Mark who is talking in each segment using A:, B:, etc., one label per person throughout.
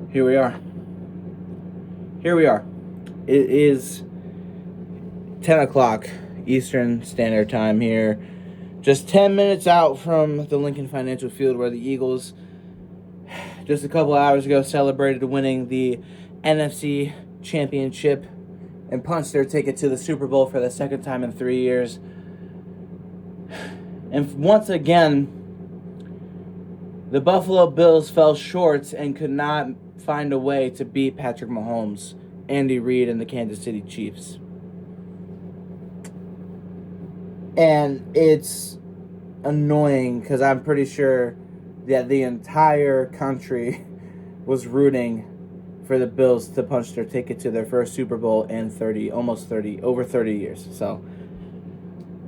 A: Here we are. Here we are. It is 10 o'clock Eastern Standard Time here. Just 10 minutes out from the Lincoln Financial Field where the Eagles, just a couple hours ago, celebrated winning the NFC Championship and punched their ticket to the Super Bowl for the second time in 3 years. And once again, the Buffalo Bills fell short and could not find a way to beat Patrick Mahomes, Andy Reid, and the Kansas City Chiefs. And it's annoying because I'm pretty sure that the entire country was rooting for the Bills to punch their ticket to their first Super Bowl in over 30 years. So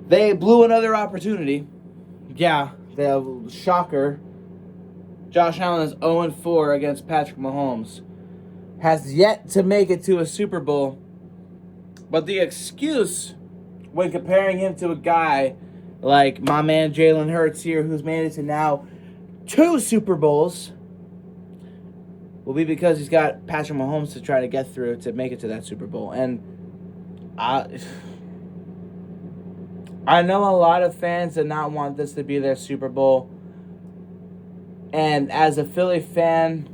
A: they blew another opportunity. Yeah, the shocker. Josh Allen is 0-4 against Patrick Mahomes. Has yet to make it to a Super Bowl. But the excuse when comparing him to a guy like my man Jalen Hurts here, who's made it to now 2 Super Bowls, will be because he's got Patrick Mahomes to try to get through to make it to that Super Bowl. And I know a lot of fans did not want this to be their Super Bowl. And as a Philly fan,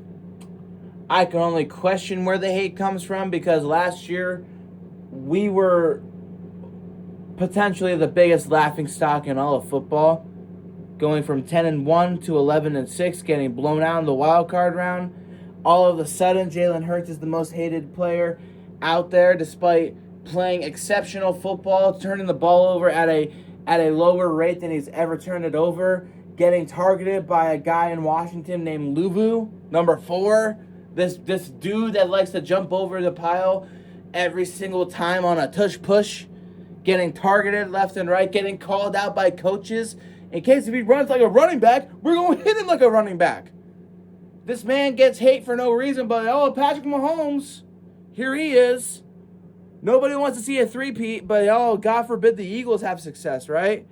A: I can only question where the hate comes from because last year we were potentially the biggest laughingstock in all of football, going from 10-1 to 11-6, getting blown out in the wild card round. All of a sudden, Jalen Hurts is the most hated player out there, despite playing exceptional football, turning the ball over at a lower rate than he's ever turned it over. Getting targeted by a guy in Washington named Luvu, number 4. This dude that likes to jump over the pile every single time on a tush push. Getting targeted left and right. Getting called out by coaches. In case if he runs like a running back, we're going to hit him like a running back. This man gets hate for no reason, but Patrick Mahomes, here he is. Nobody wants to see a three-peat, but God forbid the Eagles have success, right?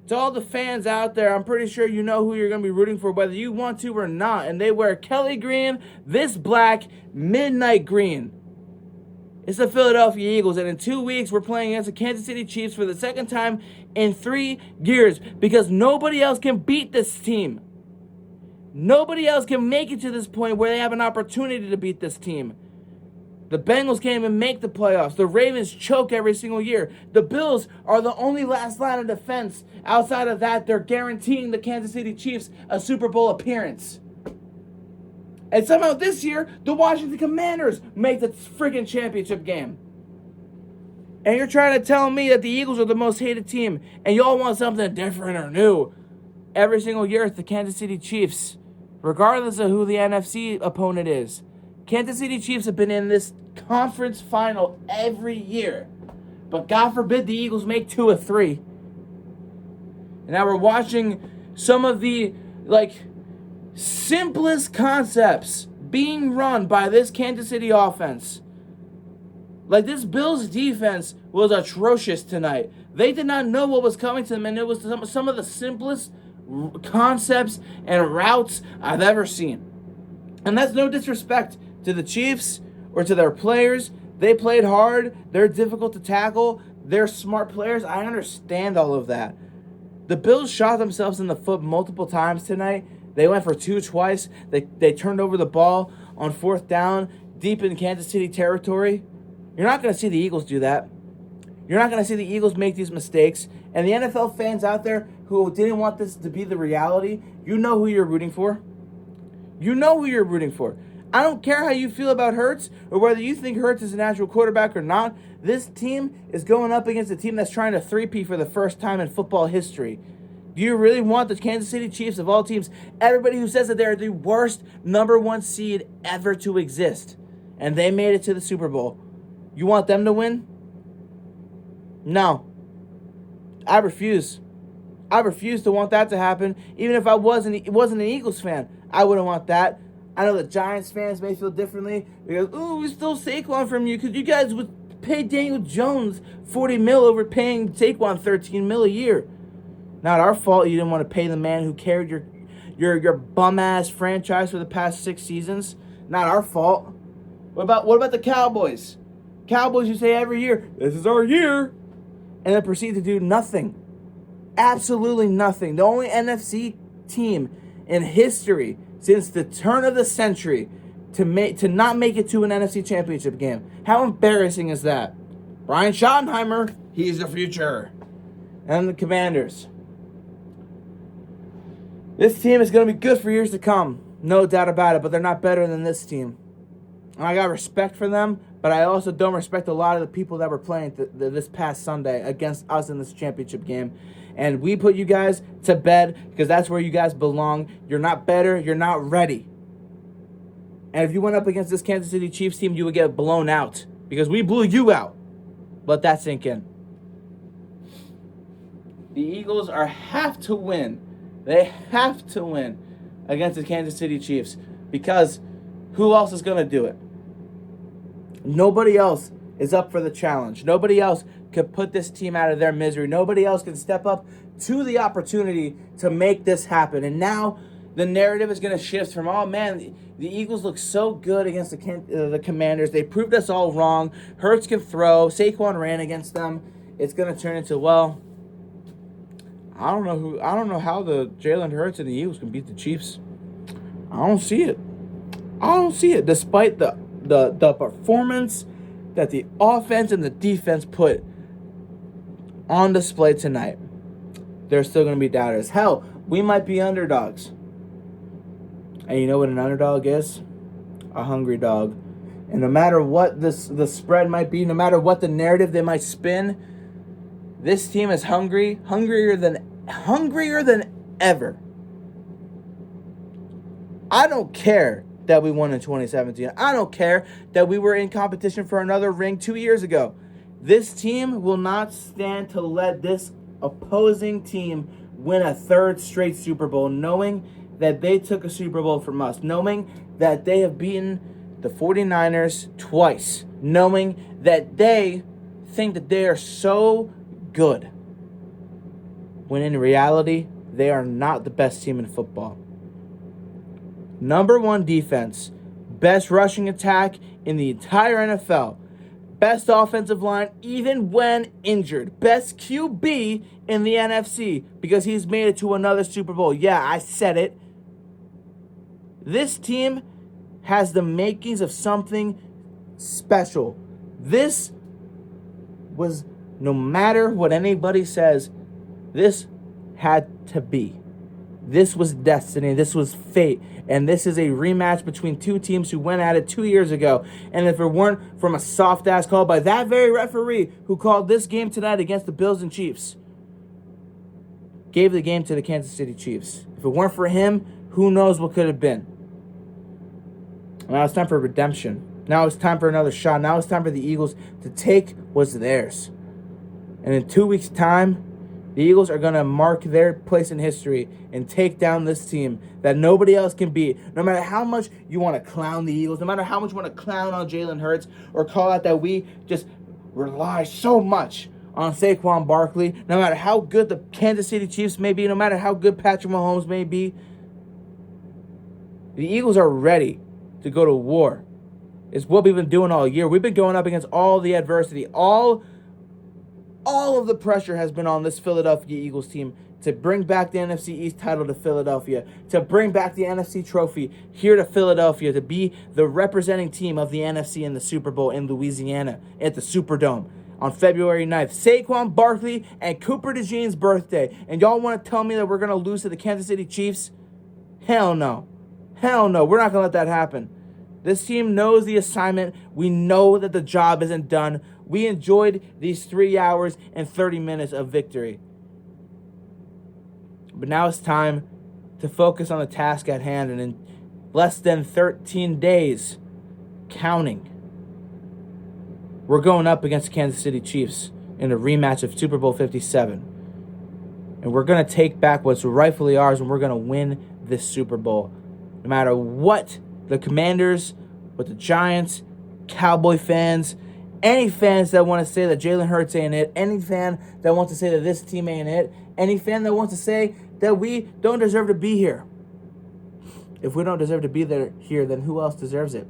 A: To all the fans out there, I'm pretty sure you know who you're going to be rooting for, whether you want to or not. And they wear Kelly green, this black, midnight green. It's the Philadelphia Eagles. And in 2 weeks, we're playing against the Kansas City Chiefs for the second time in 3 years. Because nobody else can beat this team. Nobody else can make it to this point where they have an opportunity to beat this team. The Bengals can't even make the playoffs. The Ravens choke every single year. The Bills are the only last line of defense. Outside of that, they're guaranteeing the Kansas City Chiefs a Super Bowl appearance. And somehow this year, the Washington Commanders make the freaking championship game. And you're trying to tell me that the Eagles are the most hated team and y'all want something different or new. Every single year, it's the Kansas City Chiefs, regardless of who the NFC opponent is. Kansas City Chiefs have been in this conference final every year. But God forbid the Eagles make 2 or 3. And now we're watching some of the, simplest concepts being run by this Kansas City offense. This Bills defense was atrocious tonight. They did not know what was coming to them, and it was some of the simplest concepts and routes I've ever seen. And that's no disrespect to the Chiefs or to their players. They played hard. They're difficult to tackle. They're smart players. I understand all of that. The Bills shot themselves in the foot multiple times tonight. They went for 2 twice. They turned over the ball on 4th down deep in Kansas City territory. You're not going to see the Eagles do that. You're not going to see the Eagles make these mistakes. And the NFL fans out there who didn't want this to be the reality, you know who you're rooting for. You know who you're rooting for. I don't care how you feel about Hurts or whether you think Hurts is a natural quarterback or not. This team is going up against a team that's trying to three-peat for the first time in football history. Do you really want the Kansas City Chiefs of all teams, everybody who says that they're the worst number 1 seed ever to exist, and they made it to the Super Bowl, you want them to win? No. I refuse. I refuse to want that to happen. Even if I wasn't an Eagles fan, I wouldn't want that. I know the Giants fans may feel differently. Because, we stole Saquon from you because you guys would pay Daniel Jones $40 million over paying Saquon $13 million a year. Not our fault you didn't want to pay the man who carried your bum-ass franchise for the past 6 seasons. Not our fault. What about the Cowboys? Cowboys, you say every year, this is our year, and then proceed to do nothing. Absolutely nothing. The only NFC team in history since the turn of the century to not make it to an NFC championship game. How embarrassing is that? Brian Schottenheimer, he's the future. And the Commanders. This team is going to be good for years to come. No doubt about it, but they're not better than this team. And I got respect for them, but I also don't respect a lot of the people that were playing this past Sunday against us in this championship game. And we put you guys to bed because that's where you guys belong. You're not better. You're not ready. And if you went up against this Kansas City Chiefs team, you would get blown out because we blew you out. Let that sink in. The Eagles have to win. They have to win against the Kansas City Chiefs because who else is going to do it? Nobody else is up for the challenge. Nobody else could put this team out of their misery. Nobody else can step up to the opportunity to make this happen. And now the narrative is going to shift from, oh man, the Eagles look so good against the Commanders. They proved us all wrong. Hurts can throw. Saquon ran against them. It's going to turn into, well, I don't know how the Jalen Hurts and the Eagles can beat the Chiefs. I don't see it. Despite the performance that the offense and the defense put on display tonight, there's still going to be doubters. Hell, we might be underdogs. And you know what an underdog is? A hungry dog. And no matter what the spread might be, no matter what the narrative they might spin, this team is hungrier than ever. I don't care that we won in 2017. I don't care that we were in competition for another ring 2 years ago. This team will not stand to let this opposing team win a third straight Super Bowl, knowing that they took a Super Bowl from us, knowing that they have beaten the 49ers twice, knowing that they think that they are so good, when in reality, they are not the best team in football. Number 1 defense, best rushing attack in the entire NFL, best offensive line even when injured, best QB in the NFC because he's made it to another Super Bowl. Yeah, I said it. This team has the makings of something special. This was, no matter what anybody says, this had to be. This was destiny. This was fate. And this is a rematch between two teams who went at it 2 years ago. And if it weren't from a soft-ass call by that very referee who called this game tonight against the Bills and Chiefs, gave the game to the Kansas City Chiefs. If it weren't for him, who knows what could have been. Now it's time for redemption. Now it's time for another shot. Now it's time for the Eagles to take what's theirs. And in 2 weeks' time, the Eagles are going to mark their place in history and take down this team that nobody else can beat. No matter how much you want to clown the Eagles, no matter how much you want to clown on Jalen Hurts or call out that we just rely so much on Saquon Barkley, no matter how good the Kansas City Chiefs may be, no matter how good Patrick Mahomes may be, the Eagles are ready to go to war. It's what we've been doing all year. We've been going up against all the adversity. All of the pressure has been on this Philadelphia Eagles team to bring back the NFC East title to Philadelphia, to bring back the NFC trophy here to Philadelphia, to be the representing team of the NFC in the Super Bowl in Louisiana at the Superdome on February 9th. Saquon Barkley and Cooper DeJean's birthday. And y'all want to tell me that we're going to lose to the Kansas City Chiefs? Hell no. Hell no. We're not going to let that happen. This team knows the assignment. We know that the job isn't done. We enjoyed these 3 hours and 30 minutes of victory. But now it's time to focus on the task at hand. And in less than 13 days, counting, we're going up against the Kansas City Chiefs in a rematch of Super Bowl 57. And we're going to take back what's rightfully ours, and we're going to win this Super Bowl. No matter what the Commanders, what the Giants, Cowboy fans, any fans that want to say that Jalen Hurts ain't it, any fan that wants to say that this team ain't it, any fan that wants to say that we don't deserve to be here. If we don't deserve to be there here, then who else deserves it?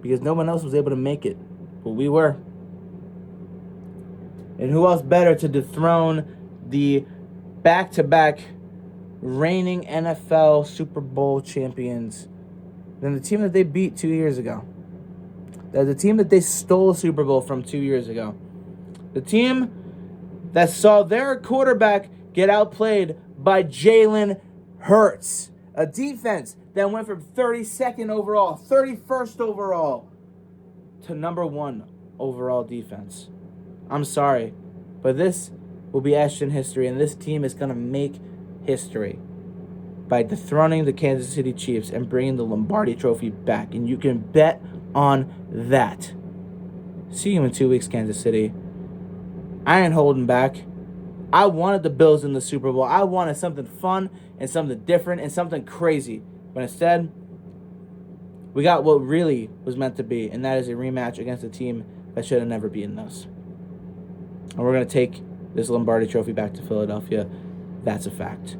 A: Because no one else was able to make it, but we were. And who else better to dethrone the back-to-back reigning NFL Super Bowl champions than the team that they beat 2 years ago? The team that they stole a Super Bowl from 2 years ago. The team that saw their quarterback get outplayed by Jalen Hurts. A defense that went from 32nd overall, 31st overall, to number 1 overall defense. I'm sorry, but this will be etched in history, and this team is going to make history by dethroning the Kansas City Chiefs and bringing the Lombardi Trophy back, and you can bet on that. See you in 2 weeks, Kansas City. I ain't holding back. I wanted the Bills in the Super Bowl. I wanted something fun and something different and something crazy. But instead, we got what really was meant to be, and that is a rematch against a team that should have never beaten us. And we're going to take this Lombardi Trophy back to Philadelphia. That's a fact.